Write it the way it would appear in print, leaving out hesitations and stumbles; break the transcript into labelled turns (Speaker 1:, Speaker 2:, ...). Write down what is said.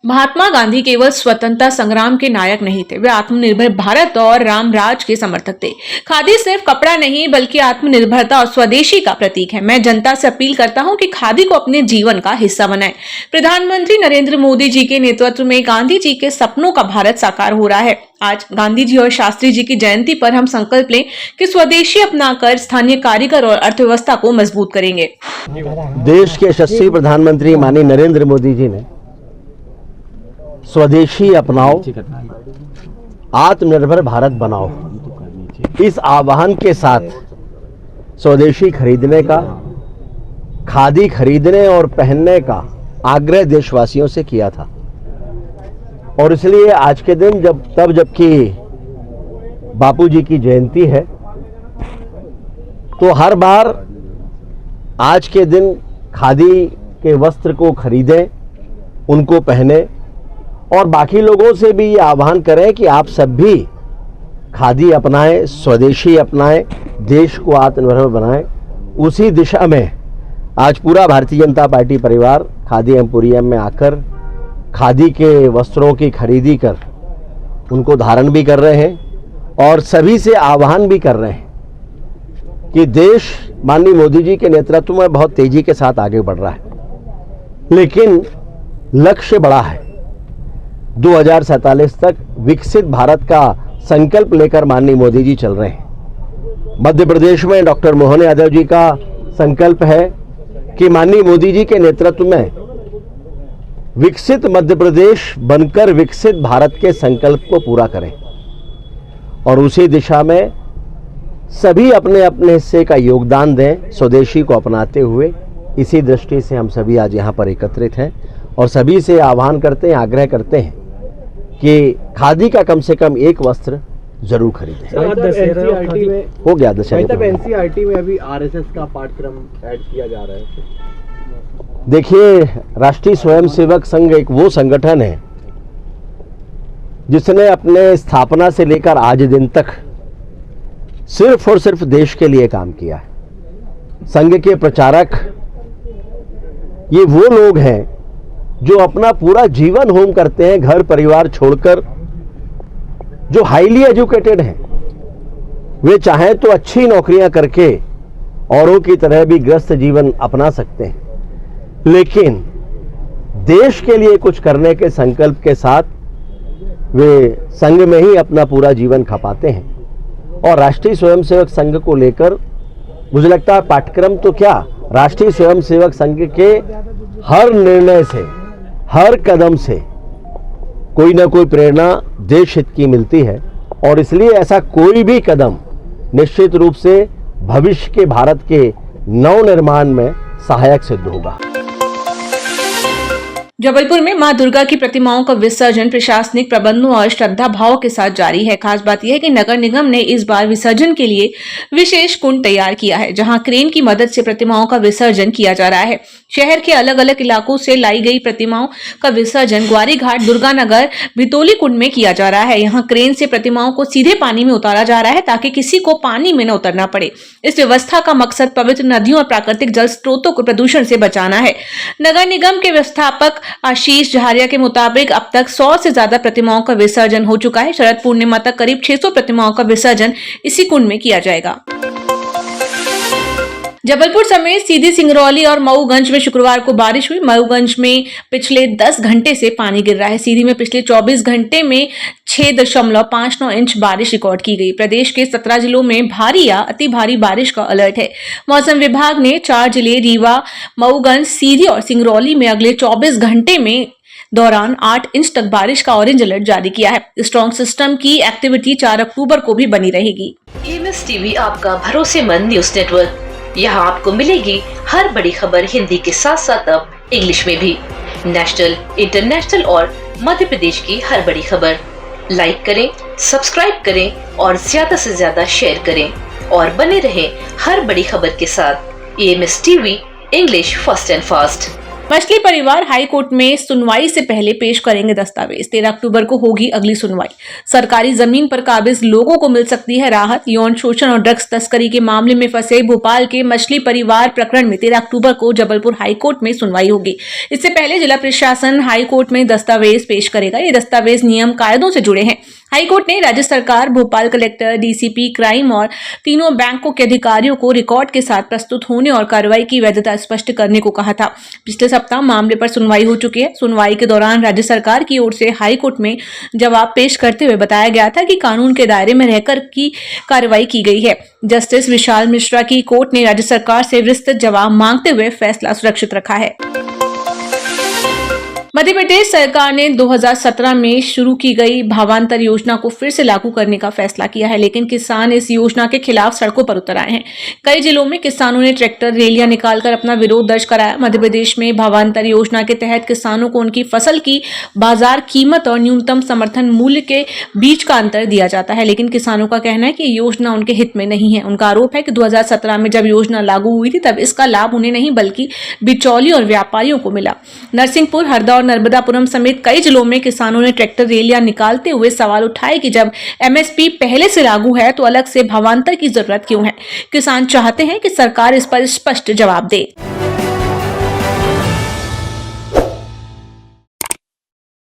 Speaker 1: महात्मा गांधी केवल स्वतंत्रता संग्राम के नायक नहीं थे, वे आत्मनिर्भर भारत और रामराज के समर्थक थे। खादी सिर्फ कपड़ा नहीं बल्कि आत्मनिर्भरता और स्वदेशी का प्रतीक है। मैं जनता से अपील करता हूं कि खादी को अपने जीवन का हिस्सा बनाएं। प्रधानमंत्री नरेंद्र मोदी जी के नेतृत्व में गांधी जी के सपनों का भारत साकार हो रहा है। आज गांधी जी और शास्त्री जी की जयंती पर हम संकल्प लें कि स्वदेशी अपनाकर स्थानीय कारीगर और अर्थव्यवस्था को मजबूत करेंगे।
Speaker 2: देश के यशस्वी प्रधानमंत्री माननीय नरेंद्र मोदी जी ने स्वदेशी अपनाओ, आत्मनिर्भर भारत बनाओ, इस आह्वान के साथ स्वदेशी खरीदने का, खादी खरीदने और पहनने का आग्रह देशवासियों से किया था। और इसलिए आज के दिन जबकि बापू जी की जयंती है, तो हर बार आज के दिन खादी के वस्त्र को खरीदें, उनको पहने और बाकी लोगों से भी ये आह्वान करें कि आप सब भी खादी अपनाएं, स्वदेशी अपनाएं, देश को आत्मनिर्भर बनाएं। उसी दिशा में आज पूरा भारतीय जनता पार्टी परिवार खादी एम्पोरियम में आकर खादी के वस्त्रों की खरीदी कर उनको धारण भी कर रहे हैं और सभी से आह्वान भी कर रहे हैं कि देश माननीय मोदी जी के नेतृत्व में बहुत तेजी के साथ आगे बढ़ रहा है, लेकिन लक्ष्य बड़ा है। 2047 तक विकसित भारत का संकल्प लेकर माननीय मोदी जी चल रहे हैं। मध्य प्रदेश में डॉक्टर मोहन यादव जी का संकल्प है कि माननीय मोदी जी के नेतृत्व में विकसित मध्य प्रदेश बनकर विकसित भारत के संकल्प को पूरा करें और उसी दिशा में सभी अपने अपने हिस्से का योगदान दें, स्वदेशी को अपनाते हुए। इसी दृष्टि से हम सभी आज यहाँ पर एकत्रित हैं और सभी से आह्वान करते हैं, आग्रह करते हैं कि खादी का कम से कम एक वस्त्र जरूर खरीदें। हो गया दशहरा।
Speaker 3: एनसीईआरटी में अभी आरएसएस का पाठ्यक्रम ऐड किया जा रहा है।
Speaker 2: देखिए, राष्ट्रीय स्वयंसेवक संघ एक वो संगठन है जिसने अपने स्थापना से लेकर आज दिन तक सिर्फ और सिर्फ देश के लिए काम किया है। संघ के प्रचारक ये वो लोग हैं जो अपना पूरा जीवन होम करते हैं, घर परिवार छोड़कर, जो हाईली एजुकेटेड हैं। वे चाहें तो अच्छी नौकरियां करके औरों की तरह भी ग्रस्त जीवन अपना सकते हैं, लेकिन देश के लिए कुछ करने के संकल्प के साथ वे संघ में ही अपना पूरा जीवन खपाते हैं। और राष्ट्रीय स्वयंसेवक संघ को लेकर मुझे लगता है पाठ्यक्रम तो क्या, राष्ट्रीय स्वयंसेवक संघ के हर निर्णय से, हर कदम से कोई ना कोई प्रेरणा देश हित की मिलती है और इसलिए ऐसा कोई भी कदम निश्चित रूप से भविष्य के भारत के नवनिर्माण में सहायक सिद्ध होगा।
Speaker 1: जबलपुर में मां दुर्गा की प्रतिमाओं का विसर्जन प्रशासनिक प्रबंधों और श्रद्धा भाव के साथ जारी है। खास बात यह है कि नगर निगम ने इस बार विसर्जन के लिए विशेष कुंड तैयार किया है, जहां क्रेन की मदद से प्रतिमाओं का विसर्जन किया जा रहा है। शहर के अलग अलग इलाकों से लाई गई प्रतिमाओं का विसर्जन ग्वारी घाट, दुर्गानगर, भितोली कुंड में किया जा रहा है। यहाँ क्रेन से प्रतिमाओं को सीधे पानी में उतारा जा रहा है ताकि किसी को पानी में न उतरना पड़े। इस व्यवस्था का मकसद पवित्र नदियों और प्राकृतिक जल स्रोतों को प्रदूषण से बचाना है। नगर निगम के व्यवस्थापक आशीष जहारिया के मुताबिक अब तक 100 से ज्यादा प्रतिमाओं का विसर्जन हो चुका है। शरद पूर्णिमा तक करीब 600 प्रतिमाओं का विसर्जन इसी कुंड में किया जाएगा। जबलपुर समेत सीधी, सिंगरौली और मऊगंज में शुक्रवार को बारिश हुई। मऊगंज में पिछले 10 घंटे से पानी गिर रहा है। सीधी में पिछले 24 घंटे में 6.59 इंच बारिश रिकॉर्ड की गई। प्रदेश के 17 जिलों में भारी या अति भारी बारिश का अलर्ट है। मौसम विभाग ने 4 जिले रीवा, मऊगंज, सीधी और सिंगरौली में अगले 24 घंटे में दौरान 8 इंच तक बारिश का ऑरेंज अलर्ट जारी किया है। स्ट्रॉन्ग सिस्टम की एक्टिविटी 4 अक्टूबर को भी बनी रहेगी।
Speaker 4: EMS टीवी आपका भरोसेमंद न्यूज नेटवर्क। यहाँ आपको मिलेगी हर बड़ी खबर हिंदी के साथ साथ अब इंग्लिश में भी। नेशनल, इंटरनेशनल और मध्य प्रदेश की हर बड़ी खबर लाइक करें, सब्सक्राइब करें और ज्यादा से ज्यादा शेयर करें और बने रहें हर बड़ी खबर के साथ। EMS TV, English first and fast.
Speaker 1: मछली परिवार हाई कोर्ट में सुनवाई से पहले पेश करेंगे दस्तावेज। 13 अक्टूबर को होगी अगली सुनवाई। सरकारी जमीन पर काबिज लोगों को मिल सकती है राहत। यौन शोषण और ड्रग्स तस्करी के मामले में फंसे भोपाल के मछली परिवार प्रकरण में 13 अक्टूबर को जबलपुर हाई कोर्ट में सुनवाई होगी। इससे पहले जिला प्रशासन हाई कोर्ट में दस्तावेज पेश करेगा। ये दस्तावेज नियम कायदों से जुड़े हैं। हाईकोर्ट ने राज्य सरकार, भोपाल कलेक्टर, डीसीपी क्राइम और तीनों बैंकों के अधिकारियों को रिकॉर्ड के साथ प्रस्तुत होने और कार्रवाई की वैधता स्पष्ट करने को कहा था। पिछले सप्ताह मामले पर सुनवाई हो चुकी है। सुनवाई के दौरान राज्य सरकार की ओर से हाईकोर्ट में जवाब पेश करते हुए बताया गया था कि कानून के दायरे में रहकर की कार्रवाई की गई है। जस्टिस विशाल मिश्रा की कोर्ट ने राज्य सरकार से विस्तृत जवाब मांगते हुए फैसला सुरक्षित रखा है। मध्य प्रदेश सरकार ने 2017 में शुरू की गई भावांतर योजना को फिर से लागू करने का फैसला किया है, लेकिन किसान इस योजना के खिलाफ सड़कों पर उतर आए हैं। कई जिलों में किसानों ने ट्रैक्टर रैलियां निकालकर अपना विरोध दर्ज कराया। मध्य प्रदेश में भावांतर योजना के तहत किसानों को उनकी फसल की बाजार कीमत और न्यूनतम समर्थन मूल्य के बीच का अंतर दिया जाता है, लेकिन किसानों का कहना है कि योजना उनके हित में नहीं है। उनका आरोप है कि 2017 में जब योजना लागू हुई थी तब इसका लाभ उन्हें नहीं बल्कि बिचौली और व्यापारियों को मिला। नरसिंहपुर, हरदा और नर्मदापुरम समेत कई जिलों में किसानों ने ट्रैक्टर रैलियां निकालते हुए सवाल उठाए कि जब एमएसपी पहले से लागू है तो अलग से भावांतर की जरूरत क्यों है। किसान चाहते हैं कि सरकार इस पर स्पष्ट जवाब दे।